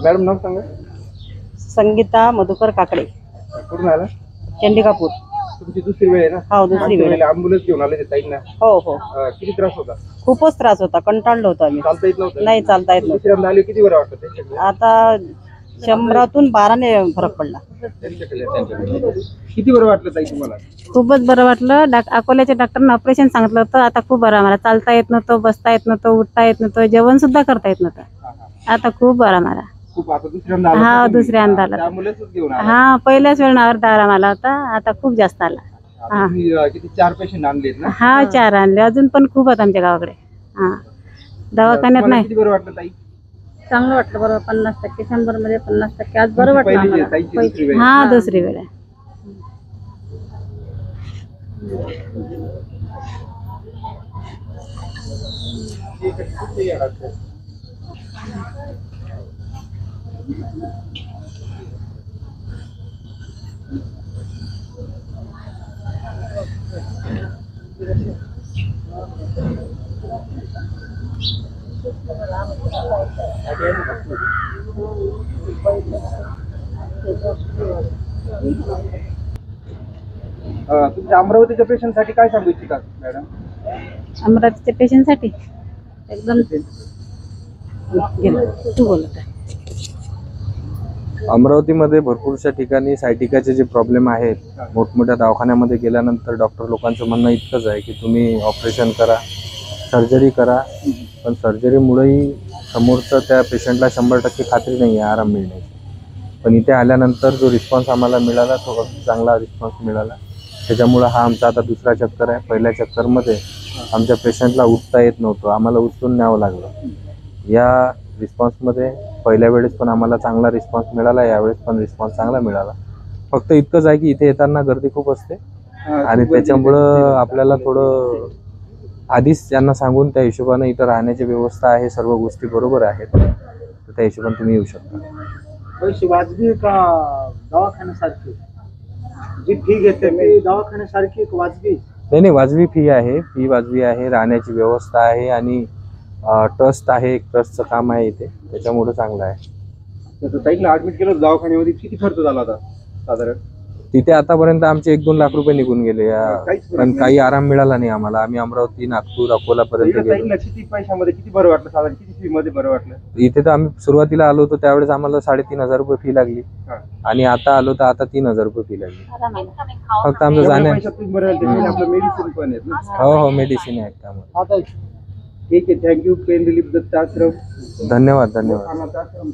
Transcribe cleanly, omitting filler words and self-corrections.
Madam नाव सांगा. संगीता मधुकर काकडे, कुठून आला? चंडिकापूर. तुमची दुसरी वेळ आहे ना? हो, दुसरी वेळ. ॲम्ब्युलन्स घेऊन आले ते ताईंना. हो हो, किती त्रास होता? खूपच त्रास होता, कंटाळलो होतो आम्ही. चालता येत नव्हतं? नाही, चालता येत नव्हतं. दुसऱ्यांदा आले किती बरं वाटतं त्यांच्याकडे? आता 100तून 12ने फरक पडला. किती बरं वाटलं ताई तुम्हाला? खूपच बरं वाटलं. अकोल्याच्या डॉक्टरनं ऑपरेशन सांगितलं होतं. आता खूप बरं मला. चालता येत नव्हतं, बसता येत नव्हतं, उठता येत नव्हतं, जेवण सुद्धा करता येत नव्हतं. आता खूप बरं मला. खूप आता दुसऱ्यांदा आला? हा, दुसऱ्यांदा आला. ॲम्ब्युलन्सच घेऊन आला? हा, पहिल्याच वेळ नावर दारा मला होता. आता खूप जास्त आला. तुम्ही किती 4 पेशंट आणलेत ना? हा, 4 आणले. अजून पण खूप आहेत आमच्या गावाकडे. हा, दवाखान्यात नाही. किती बरं वाटलं ताई? चांगलं वाटलं. बरं 50%, 100 मध्ये 50%. आज बरं पहिली वाटलं जी ताईची दुसरी वेळ. हा, दुसरी वेळ आहे. तुमच्या अमरावतीच्या पेशंटसाठी काय सांगू इच्छिता मॅडम? अमरावतीच्या पेशंटसाठी एकदम तू बोलत आहे. अमरावतीमध्ये भरपूरशा ठिकाणी सायटिकाचे जे प्रॉब्लेम आहेत, मोठमोठ्या दवाखान्यामध्ये गेल्यानंतर डॉक्टर लोकांचं म्हणणं इतकंच आहे की तुम्ही ऑपरेशन करा, सर्जरी करा, पण सर्जरीमुळेही समोरचं त्या पेशंटला 100% खात्री नाही आहे आराम मिळण्याची. पण इथे आल्यानंतर जो रिस्पॉन्स आम्हाला मिळाला तो चांगला रिस्पॉन्स मिळाला. त्याच्यामुळं हा आमचा आता दुसरा चक्कर आहे. पहिल्या चक्करमध्ये आमच्या पेशंटला उठता येत नव्हतं, आम्हाला उचलून न्यावं लागलं. या रिस्पॉन्समध्ये पहिल्या वेळेस पण आम्हाला चांगला रिस्पॉन्स मिळाला, यावेळेस पण रिस्पॉन्स चांगला मिळाला. फक्त इतकंच आहे की इथे येताना गर्दी खूप असते आणि त्याच्यामुळं आपल्याला थोडं आधीच त्यांना सांगून त्या हिशोबाने इथं राहण्याची व्यवस्था आहे, सर्व गोष्टी बरोबर आहेत, तर त्या हिशोबाने तुम्ही येऊ शकता. पैसे वाजवी का दवाखान्यासारखी? जी फी घेते मी दवाखान्यासारखी वाजवी? नाही, वाजवी फी आहे. फी वाजवी आहे, राहण्याची व्यवस्था आहे आणि ट्रस्ट आहे, एक ट्रस्टचं काम आहे इथे, त्याच्यामुळे चांगलं आहे. ताईला ऍडमिट केलं दवाखान्यामध्ये, किती खर्च झाला होता साधारण? तिथे आतापर्यंत आमचे 1-2 लाख रुपये निघून गेले, पण काही आराम मिळाला नाही आम्हाला. आम्ही अमरावती, नागपूर, अकोलापर्यंत गेलो. किती पैशामध्ये किती बरं वाटलं साधारण? किती फी मध्ये बरं वाटलं? इथे तर आम्ही सुरुवातीला आलो होतो त्यावेळेस आम्हाला 3,500 रुपये फी लागली आणि आता आलो तर आता 3,000 रुपये फी लागली. फक्त आमचं जाण्या मेडिसिन पण आहेत ना? हो, मेडिसिन आहेत त्यामुळे. ठीक आहे, थँक्यू. Pain relief Dattashram. धन्यवाद. आश्रम